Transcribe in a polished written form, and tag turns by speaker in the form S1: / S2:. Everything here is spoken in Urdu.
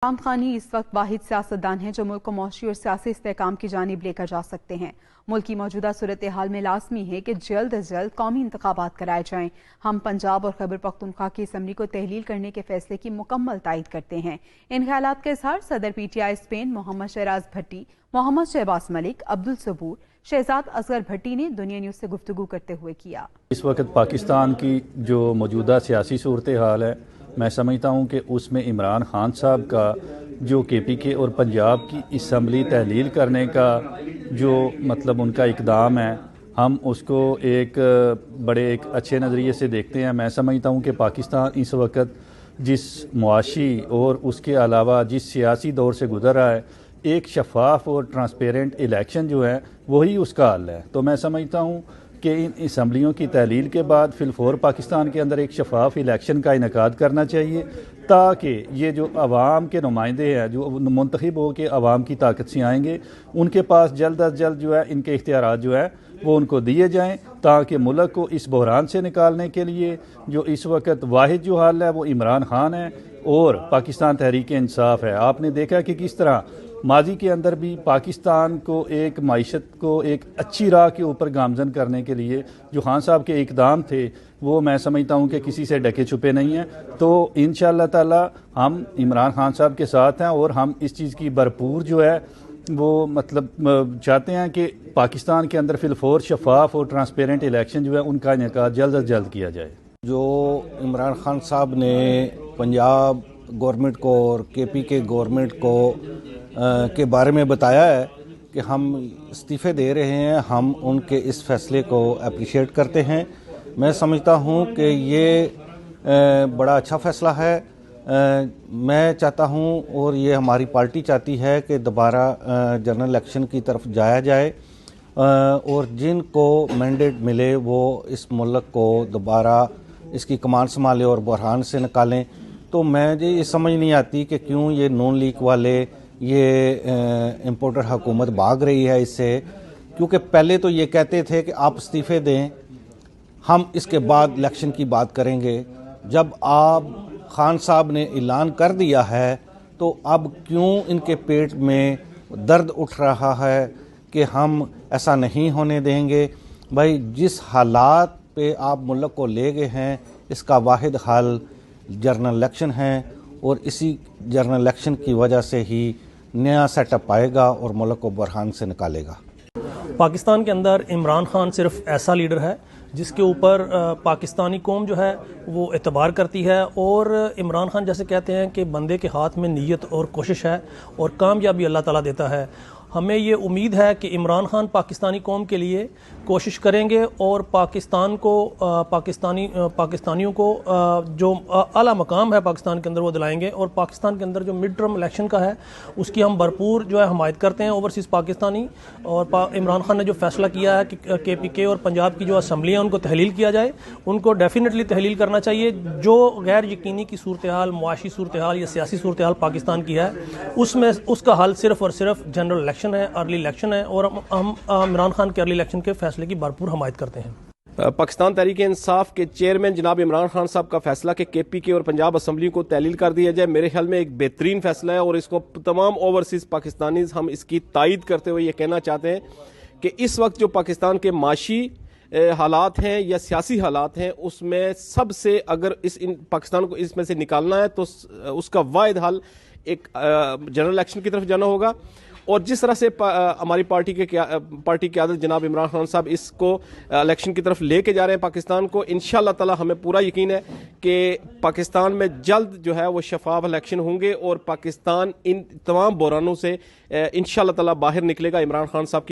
S1: عمران خان ہی اس وقت واحد سیاستدان ہیں جو ملک کو معاشی اور سیاسی استحکام کی جانب لے کر جا سکتے ہیں۔ ملک کی موجودہ صورتحال میں لازمی ہے کہ جلد از جلد قومی انتخابات کرائے جائیں۔ ہم پنجاب اور خیبر پختونخوا کی اسمبلی کو تحلیل کرنے کے فیصلے کی مکمل تائید کرتے ہیں۔ ان خیالات کا اظہار صدر پی ٹی آئی اسپین محمد شہراز بھٹی، محمد شہباز ملک، عبدالصبور، شہزاد اصغر بھٹی نے دنیا نیوز سے گفتگو کرتے ہوئے کیا۔
S2: اس وقت پاکستان کی جو موجودہ سیاسی صورتحال ہے، میں سمجھتا ہوں کہ اس میں عمران خان صاحب کا جو کے پی کے اور پنجاب کی اسمبلی تحلیل کرنے کا جو ان کا اقدام ہے، ہم اس کو ایک اچھے نظریے سے دیکھتے ہیں۔ میں سمجھتا ہوں کہ پاکستان اس وقت جس معاشی اور اس کے علاوہ جس سیاسی دور سے گزر رہا ہے، ایک شفاف اور ٹرانسپیرنٹ الیکشن جو ہے وہی اس کا حل ہے۔ تو میں سمجھتا ہوں کہ ان اسمبلیوں کی تحلیل کے بعد فی الفور پاکستان کے اندر ایک شفاف الیکشن کا انعقاد کرنا چاہیے، تاکہ یہ جو عوام کے نمائندے ہیں جو منتخب ہو کے عوام کی طاقت سے آئیں گے، ان کے پاس جلد از جلد جو ہے ان کے اختیارات جو ہے وہ ان کو دیے جائیں، تاکہ ملک کو اس بحران سے نکالنے کے لیے جو اس وقت واحد جو حل ہے وہ عمران خان ہے اور پاکستان تحریک انصاف ہے۔ آپ نے دیکھا کہ کس طرح ماضی کے اندر بھی پاکستان کو ایک معیشت کو ایک اچھی راہ کے اوپر گامزن کرنے کے لیے جو خان صاحب کے اقدام تھے، وہ میں سمجھتا ہوں کہ کسی سے ڈکے چھپے نہیں ہیں۔ تو انشاءاللہ تعالی ہم عمران خان صاحب کے ساتھ ہیں اور ہم اس چیز کی بھرپور جو ہے وہ چاہتے ہیں کہ پاکستان کے اندر فی الفور شفاف اور ٹرانسپیرنٹ الیکشن جو ہے ان کا انعقاد جلد از جلد کیا جائے۔
S3: جو عمران خان صاحب نے پنجاب گورنمنٹ کو اور کے پی کے گورنمنٹ کو کے بارے میں بتایا ہے کہ ہم استعفے دے رہے ہیں، ہم ان کے اس فیصلے کو اپریشیٹ کرتے ہیں۔ میں سمجھتا ہوں کہ یہ بڑا اچھا فیصلہ ہے۔ میں چاہتا ہوں اور یہ ہماری پارٹی چاہتی ہے کہ دوبارہ جنرل الیکشن کی طرف جایا جائے اور جن کو مینڈیٹ ملے وہ اس ملک کو دوبارہ اس کی کمان سنبھالے اور بحران سے نکالیں۔ تو مجھے یہ سمجھ نہیں آتی کہ کیوں یہ نون لیگ والے یہ امپورٹر حکومت بھاگ رہی ہے اس سے، کیونکہ پہلے تو یہ کہتے تھے کہ آپ استعفے دیں، ہم اس کے بعد الیکشن کی بات کریں گے۔ جب آپ خان صاحب نے اعلان کر دیا ہے تو اب کیوں ان کے پیٹ میں درد اٹھ رہا ہے کہ ہم ایسا نہیں ہونے دیں گے؟ بھائی جس حالات پہ آپ ملک کو لے گئے ہیں اس کا واحد حل جنرل الیکشن ہے، اور اسی جنرل الیکشن کی وجہ سے ہی نیا سیٹ اپ آئے گا اور ملک کو بحران سے نکالے گا۔
S4: پاکستان کے اندر عمران خان صرف ایسا لیڈر ہے جس کے اوپر پاکستانی قوم جو ہے وہ اعتبار کرتی ہے، اور عمران خان جیسے کہتے ہیں کہ بندے کے ہاتھ میں نیت اور کوشش ہے اور کامیابی اللہ تعالیٰ دیتا ہے۔ ہمیں یہ امید ہے کہ عمران خان پاکستانی قوم کے لیے کوشش کریں گے اور پاکستان کو پاکستانیوں کو جو اعلیٰ مقام ہے پاکستان کے اندر وہ دلائیں گے، اور پاکستان کے اندر جو مڈ ٹرم الیکشن کا ہے اس کی ہم بھرپور جو ہے حمایت کرتے ہیں اوورسیز پاکستانی۔ اور عمران خان نے جو فیصلہ کیا ہے کہ کے پی کے اور پنجاب کی جو اسمبلی ہیں ان کو تحلیل کیا جائے، ان کو ڈیفینیٹلی تحلیل کرنا چاہیے۔ جو غیر یقینی کی صورتحال، معاشی صورتحال یا سیاسی صورتحال پاکستان کی ہے، اس میں اس کا حل صرف اور صرف جنرل الیکشن ہے، ارلی الیکشن ہے، اور ہم عمران خان کے ارلی الیکشن کے فیصلے کی بھرپور حمایت کرتے ہیں۔
S5: پاکستان تحریک انصاف کے چیئرمین جناب عمران خان صاحب کا فیصلہ کہ کے پی کے اور پنجاب اسمبلی کو تحلیل کر دیا جائے، میرے خیال میں ایک بہترین فیصلہ ہے، اور اس کو تمام اوورسیز پاکستانیز ہم اس کی تائید کرتے ہوئے یہ کہنا چاہتے ہیں کہ اس وقت جو پاکستان کے معاشی حالات ہیں یا سیاسی حالات ہیں، اس میں سب سے اگر پاکستان کو اس میں سے نکالنا ہے تو اس کا واحد حل ایک جنرل الیکشن کی طرف جانا ہوگا۔ اور جس طرح سے ہماری پارٹی قیادت جناب عمران خان صاحب اس کو الیکشن کی طرف لے کے جا رہے ہیں پاکستان کو، انشاءاللہ تعالی ہمیں پورا یقین ہے کہ پاکستان میں جلد جو ہے وہ شفاف الیکشن ہوں گے اور پاکستان ان تمام بحرانوں سے انشاءاللہ تعالی باہر نکلے گا۔ عمران خان صاحب کی